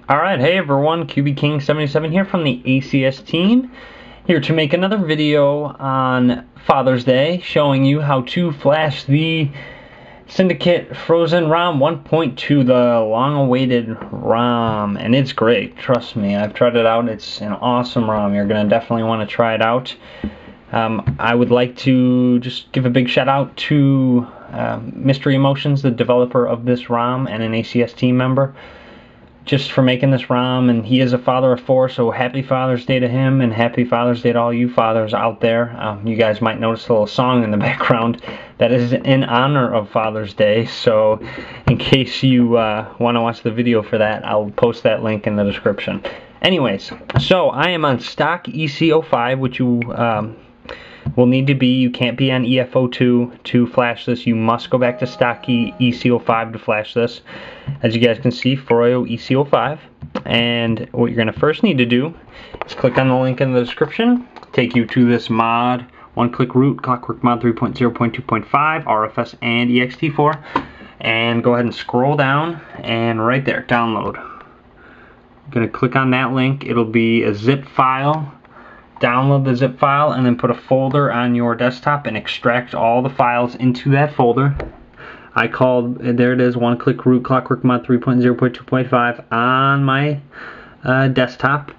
Alright, hey everyone, QBKing77 here from the ACS team, here to make another video on Father's Day, showing you how to flash the Syndicate Frozen Rom 1.2, the long-awaited ROM, and it's great, trust me, I've tried it out, it's an awesome ROM, you're going to definitely want to try it out. I would like to just give a big shout out to Mystery Emotions, the developer of this ROM and an ACS team member, just for making this ROM, and he is a father of 4, so happy Father's Day to him, and happy Father's Day to all you fathers out there. You guys might notice a little song in the background that is in honor of Father's Day, so in case you want to watch the video for that, I'll post that link in the description. Anyways, so I am on stock EC05, which you will need to be. You can't be on EF02 to flash this. You must go back to stock EC05 to flash this. As you guys can see, 4IO EC05. And what you're going to first need to do is click on the link in the description, take you to this mod, one-click root, Clockwork mod 3.0.2.5, RFS and ext4, and go ahead and scroll down, and right there, download. I'm going to click on that link. It'll be a zip file. Download the zip file and then put a folder on your desktop and extract all the files into that folder. There it is, one-click root, Clockwork mod 3.0.2.5 on my desktop.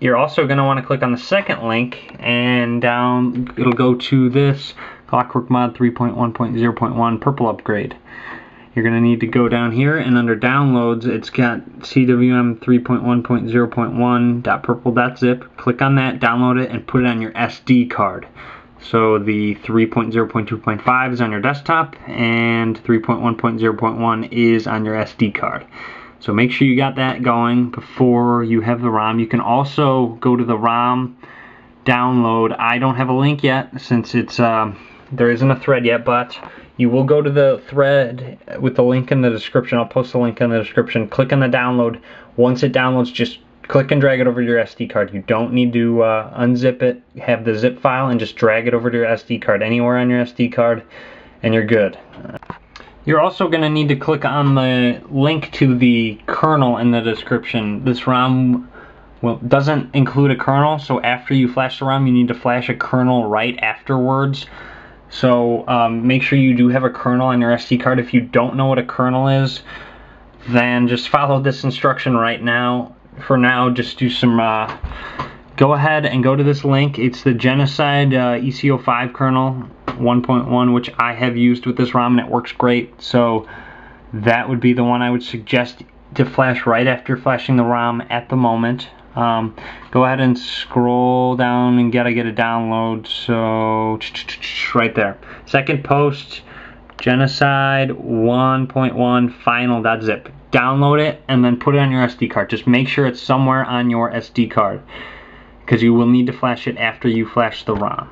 You're also going to want to click on the second link, and down it'll go to this Clockwork mod 3.1.0.1 purple upgrade. You're going to need to go down here, and under downloads it's got CWM 3.1.0.1.purple.zip. Click on that, download it, and put it on your SD card. So the 3.0.2.5 is on your desktop, and 3.1.0.1 is on your SD card. So make sure you got that going before you have the ROM. You can also go to the ROM download. I don't have a link yet since it's there isn't a thread yet, but you will go to the thread with the link in the description. I'll post the link in the description. Click on the download. Once it downloads, just click and drag it over to your SD card. You don't need to unzip it. Have the zip file and just drag it over to your SD card, anywhere on your SD card, and you're good. You're also going to need to click on the link to the kernel in the description. This ROM doesn't include a kernel, so after you flash the ROM, you need to flash a kernel right afterwards. So make sure you do have a kernel on your SD card. If you don't know what a kernel is, then just follow this instruction right now. For now, just do some, go ahead and go to this link. It's the Genocide EC05 kernel 1.1, which I have used with this ROM, and it works great. So that would be the one I would suggest to flash right after flashing the ROM at the moment. Go ahead and scroll down and gotta get a download. So right there, second post, Genocide 1.1 final.zip. Download it and then put it on your SD card. Just make sure it's somewhere on your SD card, because you will need to flash it after you flash the ROM.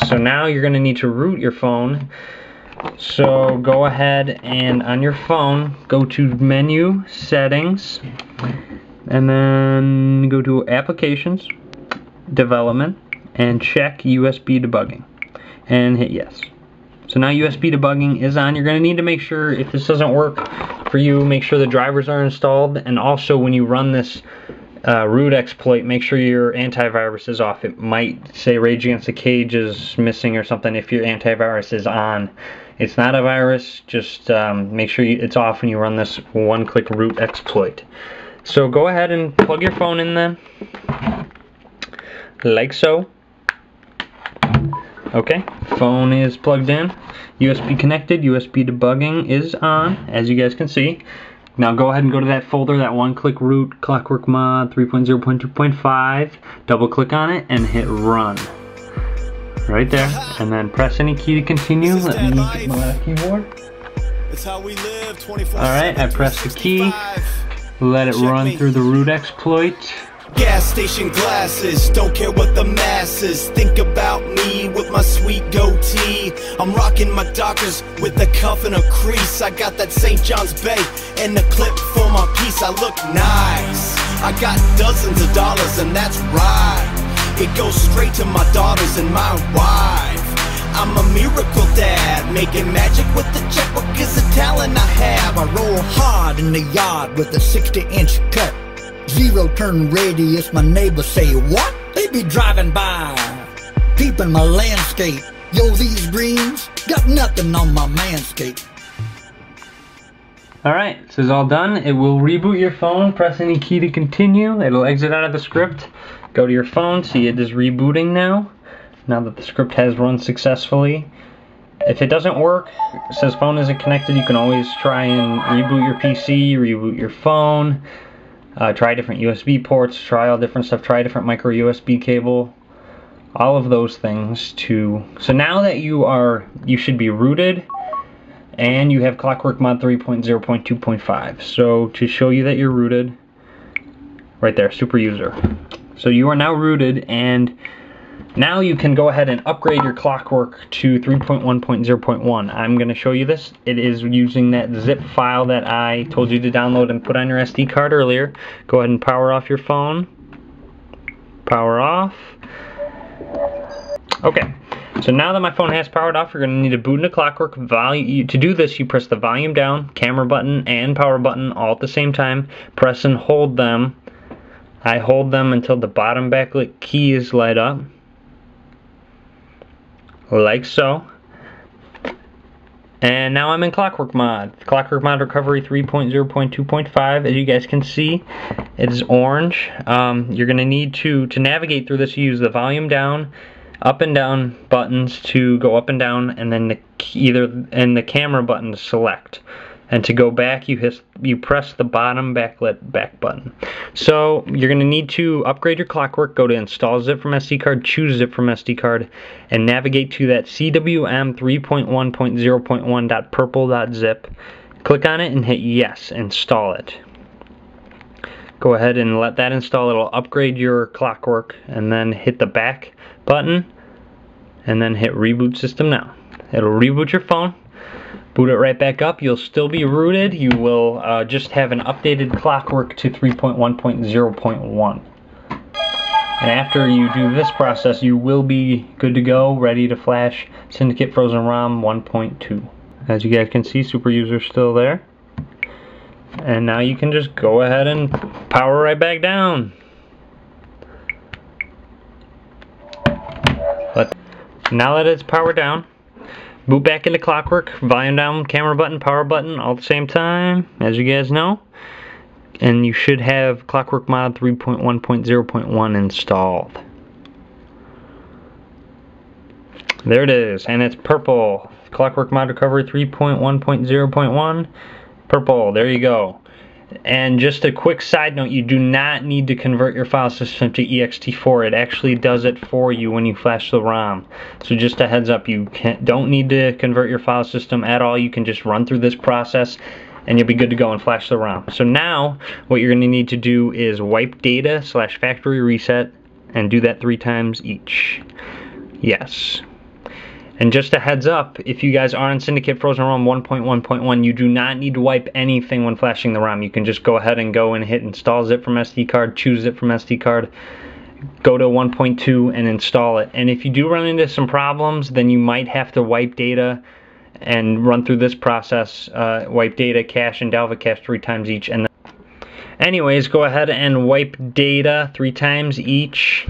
So now you're going to need to root your phone. So go ahead and on your phone, go to menu, settings, and then go to applications, development, and check USB debugging, and hit yes. So now USB debugging is on. You're going to need to make sure, if this doesn't work for you, make sure the drivers are installed, and also when you run this root exploit, make sure your antivirus is off. It might say Rage Against the Cage is missing or something if your antivirus is on. It's not a virus, just make sure it's off when you run this one-click root exploit. So go ahead and plug your phone in then, like so. Okay, phone is plugged in, USB connected, USB debugging is on, as you guys can see. Now go ahead and go to that folder, that one-click root, Clockwork mod 3.0.2.5, double click on it and hit run. Right there, and then press any key to continue. Let me get my keyboard. Alright, I pressed the key, let it run through the root exploit. Gas station glasses, don't care what the masses think about me with my sweet goatee. I'm rocking my Dockers with a cuff and a crease. I got that St. John's Bay and a clip for my piece. I look nice, I got dozens of dollars and that's right. It goes straight to my daughters and my wife. I'm a miracle dad, making magic with the checkbook is a talent I have. I roll hard in the yard with a 60-inch cut. Zero turn radius, my neighbors say, what? They be driving by, peeping my landscape. Yo, these greens got nothing on my manscape. Alright, this is all done. It will reboot your phone, press any key to continue. It'll exit out of the script, go to your phone, see it is rebooting now that the script has run successfully. If it doesn't work, it says phone isn't connected, you can always try and reboot your PC, reboot your phone, try different USB ports, try all different stuff, try a different micro USB cable, all of those things to... So now that you should be rooted, and you have Clockwork mod 3.0.2.5. So to show you that you're rooted, right there, super user. So you are now rooted, and now you can go ahead and upgrade your Clockwork to 3.1.0.1. I'm going to show you this. It is using that zip file that I told you to download and put on your SD card earlier. Go ahead and power off your phone. Power off. Okay. So now that my phone has powered off, you're going to need to boot into Clockwork. To do this, you press the volume down, camera button, and power button all at the same time. Press and hold them. I hold them until the bottom backlit key is light up. Like so. And now I'm in Clockwork mod. Clockwork mod recovery 3.0.2.5. As you guys can see, it is orange. You're going to need to navigate through this, you use the volume down, up and down buttons to go up and down, and then the camera button to select. And to go back, you press the bottom backlit back button. So you're going to need to upgrade your Clockwork. Go to install zip from SD card, choose zip from SD card, and navigate to that CWM 3.1.0.1.purple.zip. Click on it and hit yes. Install it. Go ahead and let that install. It'll upgrade your Clockwork, and then hit the back button, and then hit reboot system now. It'll reboot your phone. Boot it right back up. You'll still be rooted. You will just have an updated Clockwork to 3.1.0.1. And after you do this process, you will be good to go, ready to flash Syndicate Frozen Rom 1.2. As you guys can see, super user's still there. And now you can just go ahead and power right back down. But now that it's powered down, boot back into Clockwork, volume down, camera button, power button, all at the same time, as you guys know. And you should have Clockwork mod 3.1.0.1 installed. There it is, and it's purple. Clockwork mod recovery 3.1.0.1, purple, there you go. And just a quick side note, you do not need to convert your file system to ext4. It actually does it for you when you flash the ROM. So just a heads up, you don't need to convert your file system at all. You can just run through this process and you'll be good to go and flash the ROM. So now what you're going to need to do is wipe data / factory reset, and do that 3 times each. Yes. And just a heads up, if you guys are on Syndicate Frozen Rom 1.1.1, you do not need to wipe anything when flashing the ROM. You can just go ahead and go and hit install zip from SD card, choose zip from SD card, go to 1.2 and install it. And if you do run into some problems, then you might have to wipe data and run through this process, wipe data, cache, and Dalvik cache 3 times each. And anyways, go ahead and wipe data 3 times each,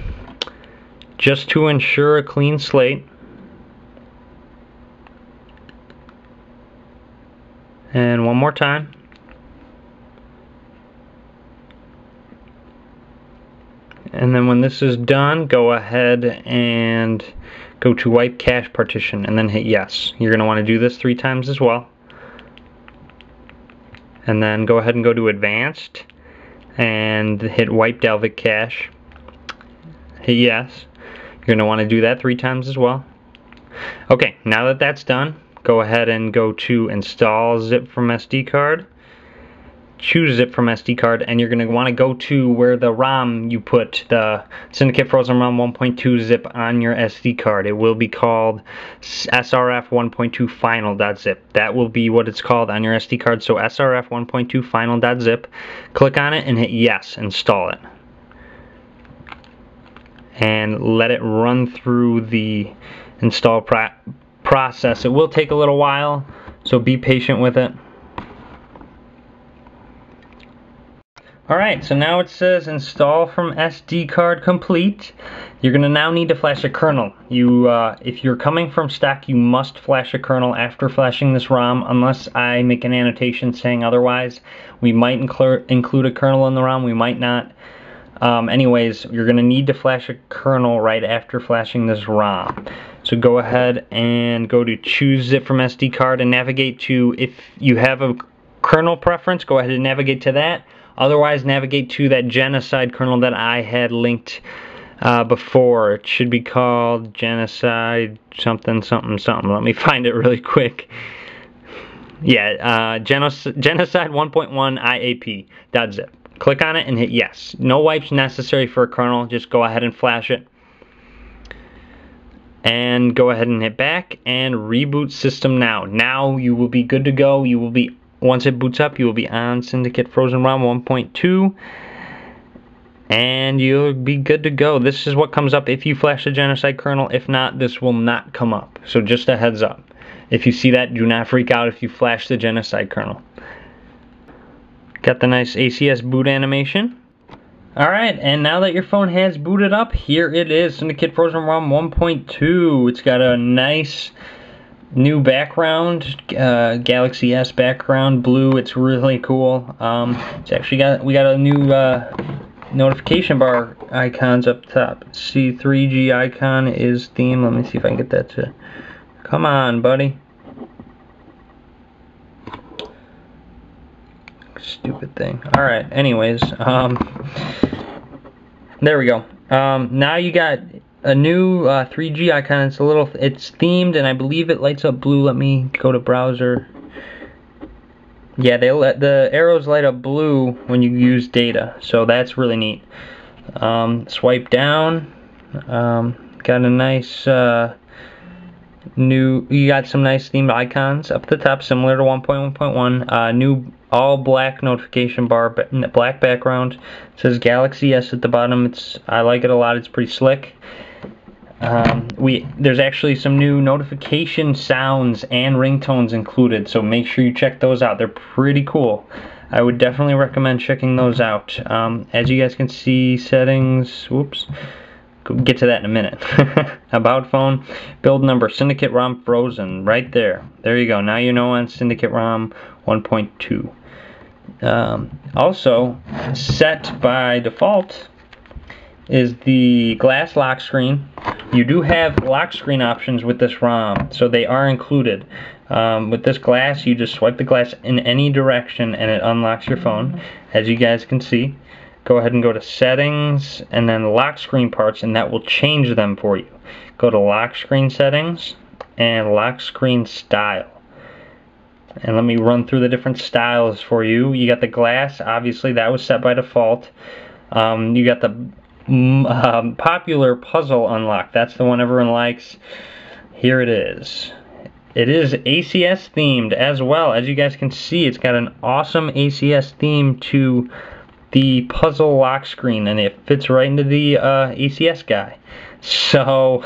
just to ensure a clean slate. And one more time. And then when this is done, go ahead and go to wipe cache partition and then hit yes. You're going to want to do this 3 times as well. And then go ahead and go to advanced and hit wipe Dalvik cache. Hit yes. You're going to want to do that 3 times as well. Okay, now that that's done, go ahead and go to install zip from SD card, choose zip from SD card, and you're going to want to go to where the ROM you put the Syndicate Frozen Rom 1.2 zip on your SD card. It will be called SRF 1.2 final.zip. That will be what it's called on your SD card. So SRF 1.2 final.zip. Click on it and hit yes, install it. And let it run through the install process. It will take a little while, so be patient with it. Alright, so now it says install from SD card complete. You're going to now need to flash a kernel. If you're coming from stack, you must flash a kernel after flashing this ROM, unless I make an annotation saying otherwise. We might include a kernel in the ROM, we might not. Anyways, you're going to need to flash a kernel right after flashing this ROM. So go ahead and go to choose zip from SD card and navigate to, if you have a kernel preference, go ahead and navigate to that. Otherwise, navigate to that Genocide kernel that I had linked before. It should be called Genocide something something something. Let me find it really quick. Yeah, Genocide 1.1 IAP.zip. Click on it and hit yes. No wipes necessary for a kernel. Just go ahead and flash it. And go ahead and hit back and reboot system now. Now you will be good to go. You will be, once it boots up, you will be on Syndicate Frozen Rom 1.2. And you'll be good to go. This is what comes up if you flash the Genocide kernel. If not, this will not come up. So just a heads up. If you see that, do not freak out if you flash the Genocide kernel. Got the nice ACS boot animation. Alright, and now that your phone has booted up, here it is, Syndicate Frozen Rom 1.2. It's got a nice new background, Galaxy S background, blue. It's really cool. It's actually we got a new notification bar icons up top. See, 3G icon is theme. Let me see if I can get that to... Come on, buddy. Stupid thing. Alright, anyways, there we go. Now you got a new 3G icon. It's themed, and I believe it lights up blue. Let me go to browser. Yeah, the arrows light up blue when you use data, so that's really neat. Swipe down. Got a nice you got some nice themed icons up the top, similar to 1.1.1. New all black notification bar, black background. It says Galaxy S at the bottom. I like it a lot. It's pretty slick. There's actually some new notification sounds and ringtones included, so make sure you check those out. They're pretty cool. I would definitely recommend checking those out. As you guys can see, settings. Whoops. Get to that in a minute. About phone, build number, SyndicateRom Frozen, right there. There you go. Now you know on SyndicateRom 1.2. Also, set by default is the glass lock screen. You do have lock screen options with this ROM, so they are included. With this glass, you just swipe the glass in any direction and it unlocks your phone, as you guys can see. Go ahead and go to settings and then lock screen parts, and that will change them for you. Go to lock screen settings and lock screen style. And let me run through the different styles for you. You got the glass, obviously that was set by default. You got the popular puzzle unlock. That's the one everyone likes. Here it is. It is ACS themed as well. As you guys can see, it's got an awesome ACS theme to the puzzle lock screen, and it fits right into the ACS guy. So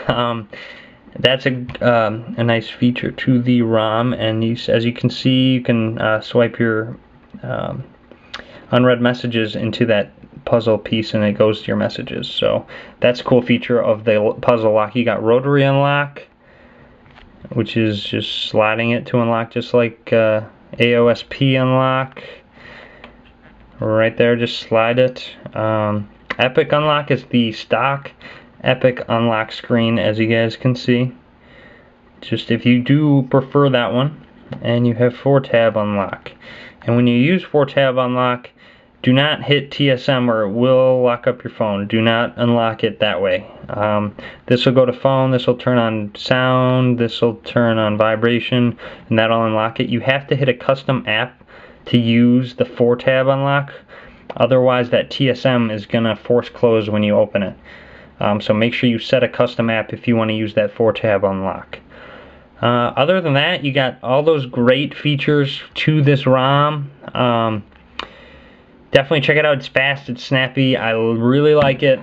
that's a nice feature to the ROM, and as you can see, you can swipe your unread messages into that puzzle piece and it goes to your messages. So that's a cool feature of the puzzle lock. You got rotary unlock, which is just sliding it to unlock, just like AOSP unlock. Right there, just slide it. Epic unlock is the stock Epic unlock screen, as you guys can see. Just if you do prefer that one, and you have 4-tab unlock. And when you use 4-tab unlock, do not hit TSM or it will lock up your phone. Do not unlock it that way. This will go to phone, this will turn on sound, this will turn on vibration, and that'll unlock it. You have to hit a custom app to use the 4-tab unlock, otherwise that TSM is gonna force close when you open it. So make sure you set a custom app if you want to use that 4-tab unlock. Other than that, you got all those great features to this ROM. Definitely check it out. It's fast, it's snappy. I really like it.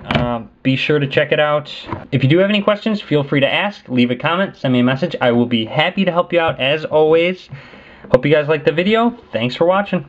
Be sure to check it out. If you do have any questions, feel free to ask. Leave a comment, send me a message. I will be happy to help you out as always. Hope you guys liked the video. Thanks for watching.